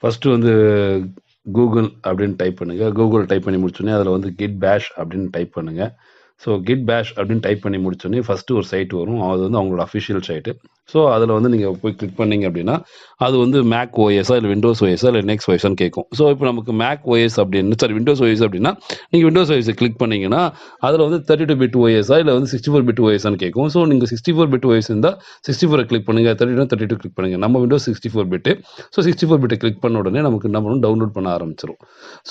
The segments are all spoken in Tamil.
ஃபஸ்ட்டு வந்து கூகுள் அப்படின்னு டைப் பண்ணுங்கள். கூகுள் டைப் பண்ணி முடிச்சோடனே அதில் வந்து கிட் பேஷ் அப்படின்னு டைப் பண்ணுங்கள். ஸோ கிட் பேஷ் அப்படின்னு டைப் பண்ணி முடிச்சோடனே ஃபஸ்ட்டு ஒரு சைட் வரும். அது வந்து அவங்களோட அஃபிஷியல் சைட்டு. ஸோ அதில் வந்து நீங்கள் போய் கிளிக் பண்ணீங்க அப்படின்னா அது வந்து மேக் ஓஎஸா இல்லை விண்டோஸ் ஓஎஸா இல்லை நெக்ஸ்ட் ஓஎஸ்ன்னு கேட்கும். ஸோ இப்போ நமக்கு மேக் ஓஎஸ் அப்படின்னு விண்டோஸ் ஓஎஸ் அப்படின்னா நீங்கள் விண்டோஸ் ஓஎஸை கிளிக் பண்ணீங்கன்னா அதில் வந்து 32 பிட் ஓஎஸா இல்லை வந்து 64 பிட் ஓஎஸ்ன்னு கேட்கும். ஸோ நீங்கள் 64 பிட் ஓஎஸ் இருந்தால் 64 கிளிக் பண்ணுங்கள், 32 கிளிக் பண்ணுங்கள். நம்ம விண்டோஸ் 64 பிட்டு. ஸோ 64 பிட்டை கிளிக் பண்ண உடனே நமக்கு என்ன பண்ணணும், டவுன்லோட் பண்ண ஆரம்பிச்சிடும்.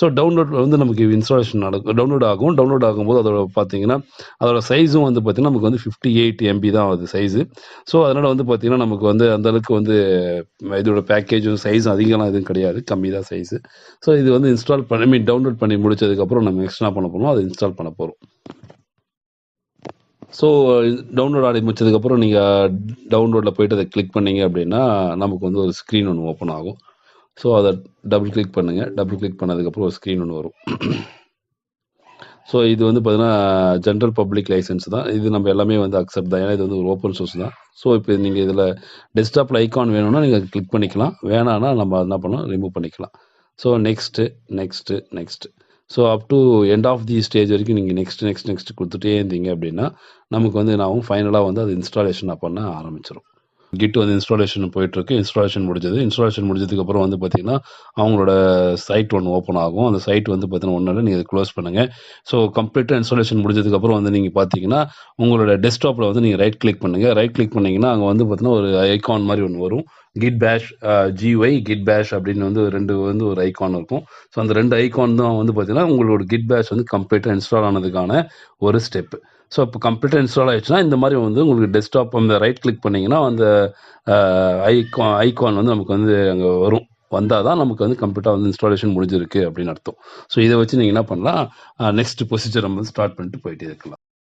ஸோ டவுன்லோட் வந்து நமக்கு இன்ஸ்டாலேஷன் நடக்கும். டவுன்லோட் ஆகும். டவுன்லோட் ஆகும்போது அதோட பார்த்தீங்கன்னா அதோட சைஸும் வந்து பார்த்தீங்கன்னா நமக்கு வந்து 58 MB தான் ஆகுது சைஸு. ஸோ அதனால் வந்து பார்த்தீங்கன்னா நமக்கு வந்து அந்தளவுக்கு வந்து இதோட பேக்கேஜும் சைஸும் அதிகம்லாம் எதுவும் கிடையாது, கம்மி தான் சைஸு. ஸோ இது வந்து இன்ஸ்டால் பண்ணி டவுன்லோட் பண்ணி முடிச்சதுக்கப்புறம் நம்ம நெக்ஸ்ட் என்ன பண்ண போகிறோம், அதை இன்ஸ்டால் பண்ண போகிறோம். ஸோ டவுன்லோட் ஆடி முடிச்சதுக்கப்புறம் நீங்கள் டவுன்லோடில் போயிட்டு அதை கிளிக் பண்ணீங்க அப்படின்னா நமக்கு வந்து ஒரு ஸ்க்ரீன் ஒன்று ஓப்பன் ஆகும். ஸோ அதை டபுள் கிளிக் பண்ணுங்கள். டபுள் கிளிக் பண்ணதுக்கப்புறம் ஒரு ஸ்க்ரீன் ஒன்று வரும். ஸோ இது வந்து பார்த்தீங்கன்னா ஜென்ரல் பப்ளிக் லைசன்ஸ் தான். இது நம்ம எல்லாமே வந்து அக்செப்ட் தான். ஏன்னா இது வந்து ஒரு ஓப்பன் சோர்ஸ் தான். ஸோ இப்போ நீங்கள் இதில் டெஸ்க்டாப்பில் ஐகான் வேணும்னா நீங்கள் கிளிக் பண்ணிக்கலாம். வேணான்னா நம்ம என்ன பண்ணலாம், ரிமூவ் பண்ணிக்கலாம். So next next next so up to end of the stage வரைக்கும் நீங்கள் நெக்ஸ்ட் கொடுத்துட்டே இருந்தீங்க அப்படின்னா நமக்கு வந்து நான் ஃபைனலாக வந்து அது இன்ஸ்டாலேஷன் பண்ண ஆரம்பிச்சிடும். கிட் வந்து இன்ஸ்டாலேஷன் போயிட்டுருக்கு. இன்ஸ்டாலேஷன் முடிஞ்சதுக்கப்புறம் வந்து பார்த்தீங்கன்னா அவங்களோட சைட் ஒன்று ஓப்பன் ஆகும். அந்த சைட் வந்து பார்த்தீங்கன்னா ஒன்றும் நீங்கள் க்ளோஸ் பண்ணுங்கள். ஸோ கம்ப்ளீட்டாக இன்ஸ்டாலேஷன் முடிஞ்சதுக்கப்புறம் வந்து நீங்கள் பார்த்தீங்கன்னா உங்களோட டெஸ்க்டாப்பில் வந்து நீங்கள் ரைட் கிளிக் பண்ணுங்கள். ரைட் கிளிக் பண்ணிங்கன்னா அங்கே வந்து பார்த்தீங்கன்னா ஒரு ஐகான் மாதிரி ஒன்று வரும். கிட் பேஷ் GY கிட் பேஷ் அப்படின்னு வந்து வந்து ஒரு ஐகான் இருக்கும். ஸோ அந்த 2 ஐகான் தான் வந்து பார்த்தீங்கன்னா உங்களோட கிட் பேஷ் வந்து கம்ப்ளீட்டாக இன்ஸ்டால் ஆனதுக்கான ஒரு ஸ்டெப்பு. ஸோ இப்போ கம்ப்ளீட்டாக இன்ஸ்டால் ஆயிடுச்சுன்னா இந்த மாதிரி வந்து உங்களுக்கு டெஸ்க்டாப் அந்த ரைட் கிளிக் பண்ணிங்கன்னா அந்த ஐகான் வந்து நமக்கு வந்து அங்கே வரும். வந்தால் தான் நமக்கு வந்து கம்ப்ளீட்டாக வந்து இன்ஸ்டாலேஷன் முடிஞ்சிருக்கு அப்படின்னு அர்த்தம். ஸோ இதை வச்சு நீங்கள் என்ன பண்ணலாம், நெக்ஸ்ட் ப்ரொசீஜர் நம்ம வந்து ஸ்டார்ட் பண்ணிட்டு போயிட்டே இருக்கலாம்.